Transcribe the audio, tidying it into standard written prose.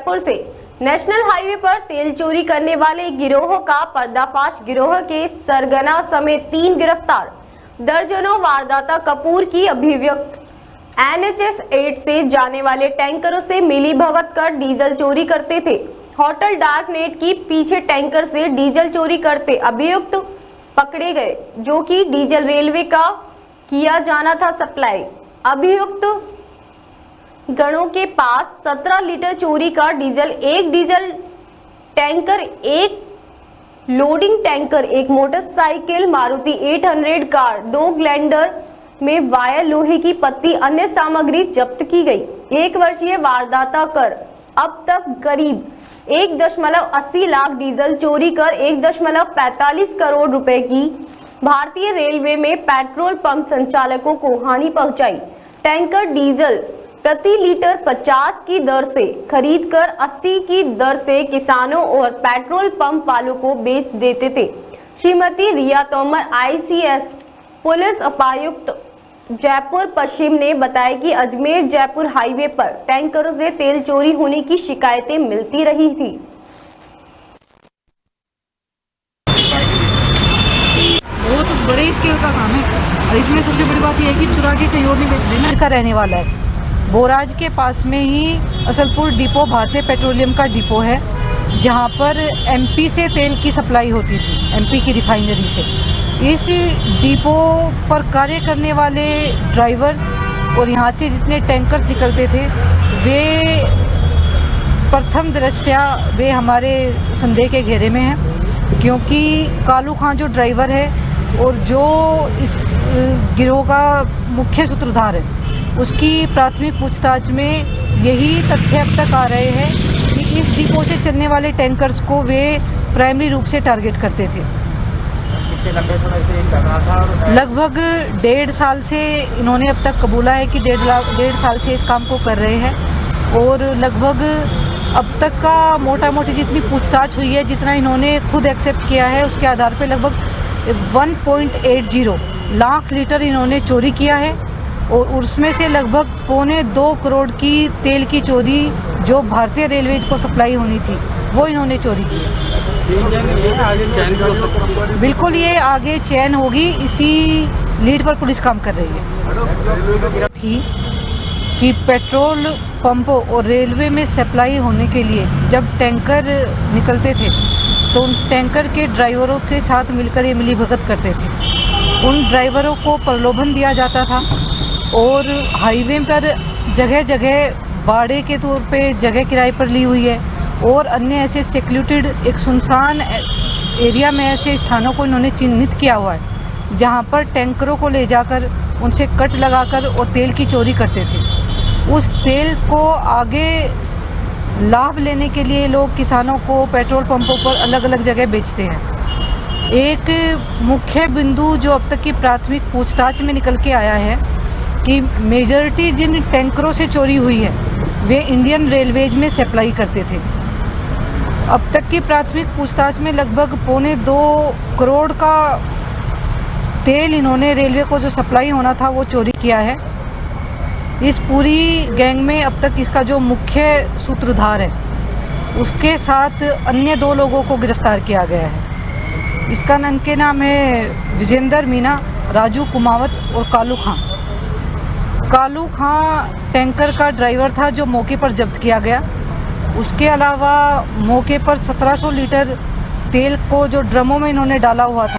जयपुर से national highway पर तेल चोरी करने वाले गिरोह का पर्दाफाश। गिरोह के सरगना समेत 3 गिरफ्तार। दर्जनों वारदाता कपूर की अभिव्यक्त NHS 8 से जाने वाले टैंकरों से मिली भगत कर डीजल चोरी करते थे। होटल डार्क नेट की पीछे टैंकर से डीजल चोरी करते अभियुक्त पकड़े गए, जो कि डीजल रेलवे का किया जाना था सप्लाई। अभियुक्त गणों के पास 17 लीटर चोरी का डीजल, एक डीजल टैंकर, एक लोडिंग टैंकर, एक मोटरसाइकिल मारुति 800 कार, 2 ग्लैंडर में वायर, लोहे की पत्ती, अन्य सामग्री जब्त की गई। 1 वर्षीय वारदाता कर अब तक करीब 1.80 लाख डीजल चोरी कर 1.45 करोड़ रुपए की भारतीय रेलवे में पेट्रोल पंप संचालकों को हानि पहुंचाई। टैंकर डीजल प्रति लीटर 50 की दर से खरीद कर 80 की दर से किसानों और पेट्रोल पंप वालों को बेच देते थे। श्रीमती रिया तोमर, ICS पुलिस उपायुक्त जयपुर पश्चिम ने बताया कि अजमेर जयपुर हाईवे पर टैंकरों से तेल चोरी होने की शिकायतें मिलती रही थी। वो तो बड़े स्केल का काम है और इसमें सबसे बड़ी बात यह है कि चुरा के कहीं और नहीं बेच देना। का रहने वाला है, बोराज के पास में ही असलपुर डिपो भारतीय पेट्रोलियम का डिपो है, जहां पर MP से तेल की सप्लाई होती थी, MP की रिफाइनरी से। इस डिपो पर कार्य करने वाले ड्राइवर्स और यहाँ से जितने टैंकर्स निकलते थे, वे प्रथम दृष्टया वे हमारे संदेह के घेरे में हैं, क्योंकि कालू खान जो ड्राइवर है और जो इस गिरोह का मुख्य सूत्रधार है, उसकी प्राथमिक पूछताछ में यही तथ्य अब तक आ रहे हैं कि इस डिपो से चलने वाले टैंकर्स को वे प्राइमरी रूप से टारगेट करते थे। लगभग 1.5 साल से इन्होंने अब तक कबूला है कि 1.5 साल से इस काम को कर रहे हैं और लगभग अब तक का मोटा मोटी जितनी पूछताछ हुई है, जितना इन्होंने खुद एक्सेप्ट किया है, उसके आधार पर लगभग 1.80 लाख लीटर इन्होंने चोरी किया है और उसमें से लगभग 2.25 करोड़ की तेल की चोरी जो भारतीय रेलवेज को सप्लाई होनी थी, वो इन्होंने चोरी की। बिल्कुल, ये आगे चैन होगी, इसी लीड पर पुलिस काम कर रही है कि पेट्रोल पंपों और रेलवे में सप्लाई होने के लिए जब टैंकर निकलते थे तो उन टैंकर के ड्राइवरों के साथ मिलकर ये मिलीभगत करते थे। उन ड्राइवरों को प्रलोभन दिया जाता था और हाईवे पर जगह जगह भाड़े के तौर पे जगह किराए पर ली हुई है और अन्य ऐसे सेक्लूटेड एक सुनसान एरिया में ऐसे स्थानों को इन्होंने चिन्हित किया हुआ है, जहां पर टैंकरों को ले जाकर उनसे कट लगाकर और तेल की चोरी करते थे। उस तेल को आगे लाभ लेने के लिए लोग किसानों को पेट्रोल पंपों पर अलग अलग जगह बेचते हैं। एक मुख्य बिंदु जो अब तक की प्राथमिक पूछताछ में निकल के आया है कि मेजॉरिटी जिन टैंकरों से चोरी हुई है वे इंडियन रेलवेज में सप्लाई करते थे। अब तक की प्राथमिक पूछताछ में लगभग 2.25 करोड़ का तेल इन्होंने रेलवे को जो सप्लाई होना था वो चोरी किया है। इस पूरी गैंग में अब तक इसका जो मुख्य सूत्रधार है, उसके साथ अन्य 2 लोगों को गिरफ्तार किया गया है। इसका इनके नाम है विजेंद्र मीना, राजू कुमावत और कालू खां। कालू खां टैंकर का ड्राइवर था जो मौके पर जब्त किया गया। उसके अलावा मौके पर 1700 लीटर तेल को जो ड्रमों में इन्होंने डाला हुआ था